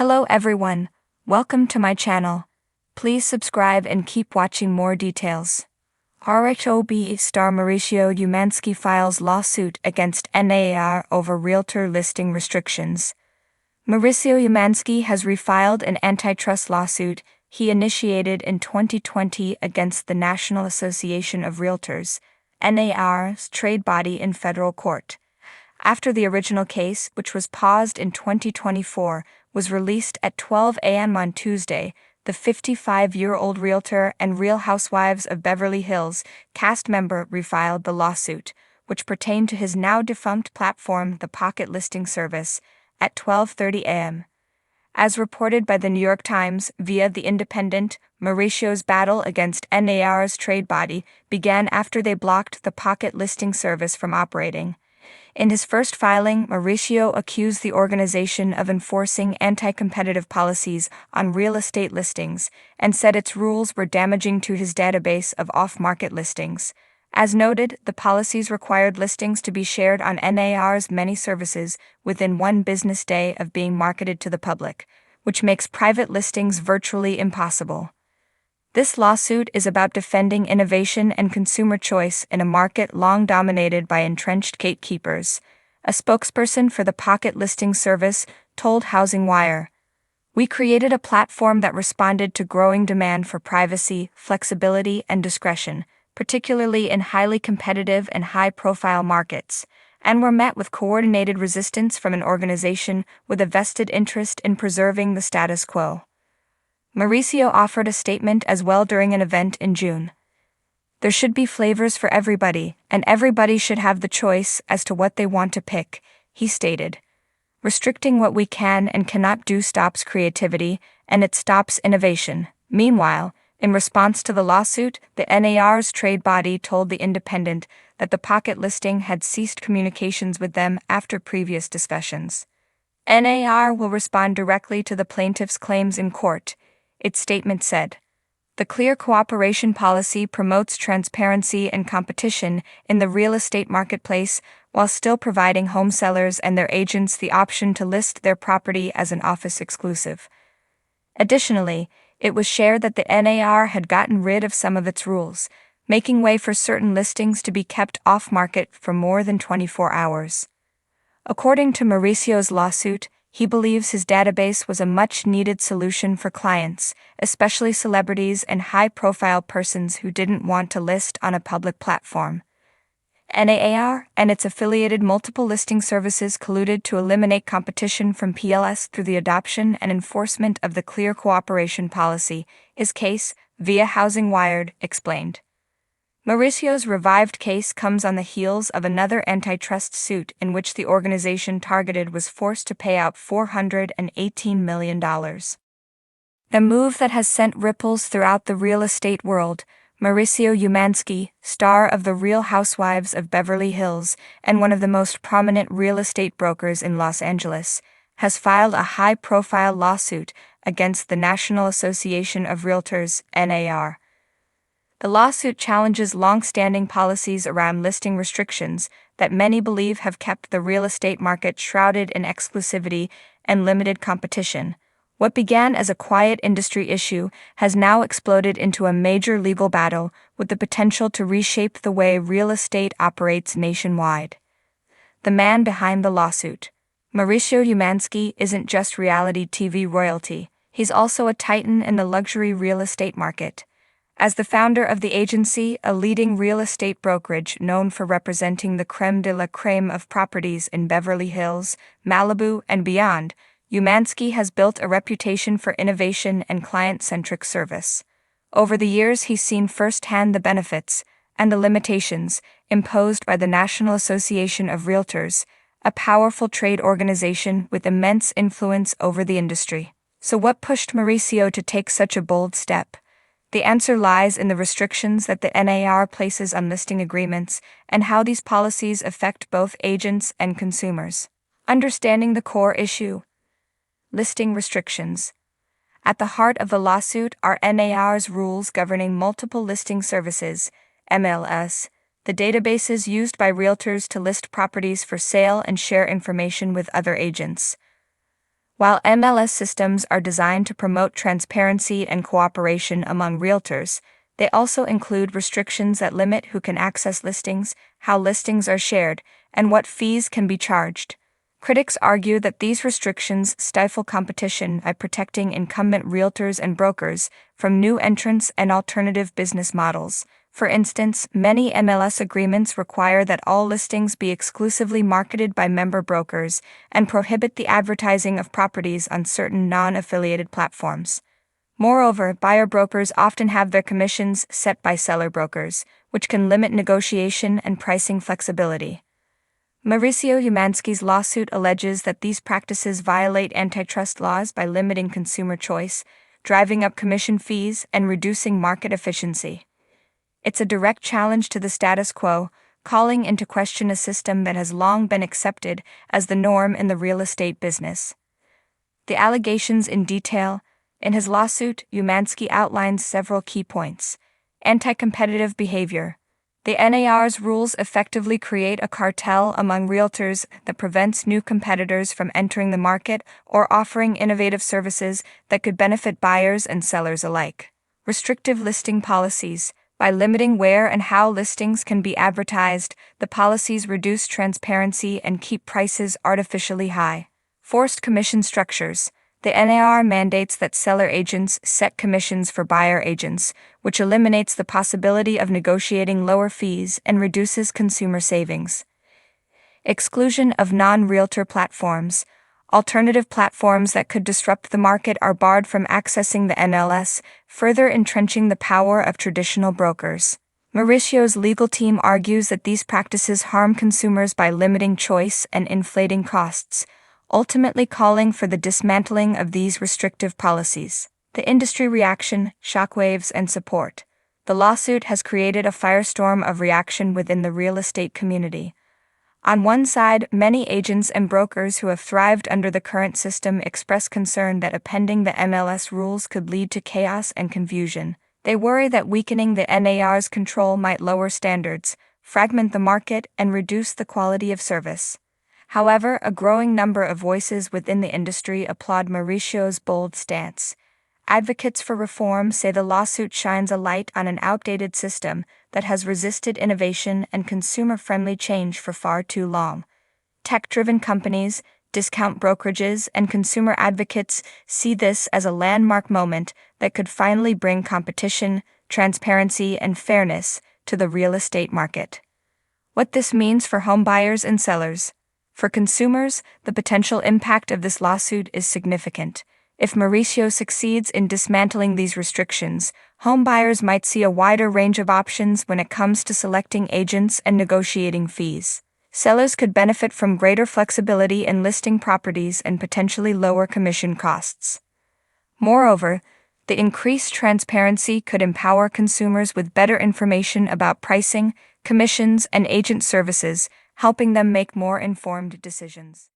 Hello everyone, welcome to my channel. Please subscribe and keep watching more details. RHOBH star Mauricio Umansky files lawsuit against NAR over Realtor listing restrictions. Mauricio Umansky has refiled an antitrust lawsuit he initiated in 2020 against the National Association of Realtors, NAR's trade body in federal court. After the original case, which was paused in 2024, was released at 12 a.m. on Tuesday, the 55-year-old realtor and Real Housewives of Beverly Hills cast member refiled the lawsuit, which pertained to his now-defunct platform, the Pocket Listing Service, at 12:30 a.m. As reported by the New York Times via The Independent, Mauricio's battle against NAR's trade body began after they blocked the Pocket Listing Service from operating. In his first filing, Mauricio accused the organization of enforcing anti-competitive policies on real estate listings and said its rules were damaging to his database of off-market listings. As noted, the policies required listings to be shared on NAR's many services within one business day of being marketed to the public, which makes private listings virtually impossible. This lawsuit is about defending innovation and consumer choice in a market long dominated by entrenched gatekeepers, a spokesperson for the Pocket Listing Service told Housing Wire. "We created a platform that responded to growing demand for privacy, flexibility, and discretion, particularly in highly competitive and high-profile markets, and were met with coordinated resistance from an organization with a vested interest in preserving the status quo." Mauricio offered a statement as well during an event in June. "There should be flavors for everybody, and everybody should have the choice as to what they want to pick," he stated. "Restricting what we can and cannot do stops creativity, and it stops innovation." Meanwhile, in response to the lawsuit, the NAR's trade body told The Independent that the Pocket Listing had ceased communications with them after previous discussions. NAR will respond directly to the plaintiff's claims in court, its statement said. "The clear cooperation policy promotes transparency and competition in the real estate marketplace while still providing home sellers and their agents the option to list their property as an office exclusive." Additionally, it was shared that the NAR had gotten rid of some of its rules, making way for certain listings to be kept off-market for more than 24 hours. According to Mauricio's lawsuit, he believes his database was a much-needed solution for clients, especially celebrities and high-profile persons who didn't want to list on a public platform. NAR and its affiliated multiple listing services colluded to eliminate competition from PLS through the adoption and enforcement of the Clear Cooperation Policy, his case, via Housing Wired, explained. Mauricio's revived case comes on the heels of another antitrust suit in which the organization targeted was forced to pay out $418 million. A move that has sent ripples throughout the real estate world. Mauricio Umansky, star of the Real Housewives of Beverly Hills and one of the most prominent real estate brokers in Los Angeles, has filed a high-profile lawsuit against the National Association of Realtors, NAR. The lawsuit challenges long-standing policies around listing restrictions that many believe have kept the real estate market shrouded in exclusivity and limited competition. What began as a quiet industry issue has now exploded into a major legal battle with the potential to reshape the way real estate operates nationwide. The man behind the lawsuit. Mauricio Umansky isn't just reality TV royalty, he's also a titan in the luxury real estate market. As the founder of the agency, a leading real estate brokerage known for representing the crème de la crème of properties in Beverly Hills, Malibu, and beyond, Umansky has built a reputation for innovation and client-centric service. Over the years, he's seen firsthand the benefits and the limitations imposed by the National Association of Realtors, a powerful trade organization with immense influence over the industry. So what pushed Mauricio to take such a bold step? The answer lies in the restrictions that the NAR places on listing agreements and how these policies affect both agents and consumers. Understanding the core issue. Listing restrictions. At the heart of the lawsuit are NAR's rules governing multiple listing services, MLS, the databases used by realtors to list properties for sale and share information with other agents. While MLS systems are designed to promote transparency and cooperation among realtors, they also include restrictions that limit who can access listings, how listings are shared, and what fees can be charged. Critics argue that these restrictions stifle competition by protecting incumbent realtors and brokers from new entrants and alternative business models. For instance, many MLS agreements require that all listings be exclusively marketed by member brokers and prohibit the advertising of properties on certain non-affiliated platforms. Moreover, buyer brokers often have their commissions set by seller brokers, which can limit negotiation and pricing flexibility. Mauricio Umansky's lawsuit alleges that these practices violate antitrust laws by limiting consumer choice, driving up commission fees, and reducing market efficiency. It's a direct challenge to the status quo, calling into question a system that has long been accepted as the norm in the real estate business. The allegations in detail. In his lawsuit, Umansky outlines several key points. Anti-competitive behavior. The NAR's rules effectively create a cartel among realtors that prevents new competitors from entering the market or offering innovative services that could benefit buyers and sellers alike. Restrictive listing policies. By limiting where and how listings can be advertised, the policies reduce transparency and keep prices artificially high. Forced commission structures. The NAR mandates that seller agents set commissions for buyer agents, which eliminates the possibility of negotiating lower fees and reduces consumer savings. Exclusion of non-realtor platforms. Alternative platforms that could disrupt the market are barred from accessing the MLS, further entrenching the power of traditional brokers. Mauricio's legal team argues that these practices harm consumers by limiting choice and inflating costs, ultimately calling for the dismantling of these restrictive policies. The industry reaction, shockwaves, and support. The lawsuit has created a firestorm of reaction within the real estate community. On one side, many agents and brokers who have thrived under the current system express concern that appending the MLS rules could lead to chaos and confusion. They worry that weakening the NAR's control might lower standards, fragment the market, and reduce the quality of service. However, a growing number of voices within the industry applaud Mauricio's bold stance. Advocates for reform say the lawsuit shines a light on an outdated system that has resisted innovation and consumer-friendly change for far too long. Tech-driven companies, discount brokerages, and consumer advocates see this as a landmark moment that could finally bring competition, transparency, and fairness to the real estate market. What this means for home buyers and sellers. For consumers, the potential impact of this lawsuit is significant. If Mauricio succeeds in dismantling these restrictions, home buyers might see a wider range of options when it comes to selecting agents and negotiating fees. Sellers could benefit from greater flexibility in listing properties and potentially lower commission costs. Moreover, the increased transparency could empower consumers with better information about pricing, commissions, and agent services, helping them make more informed decisions.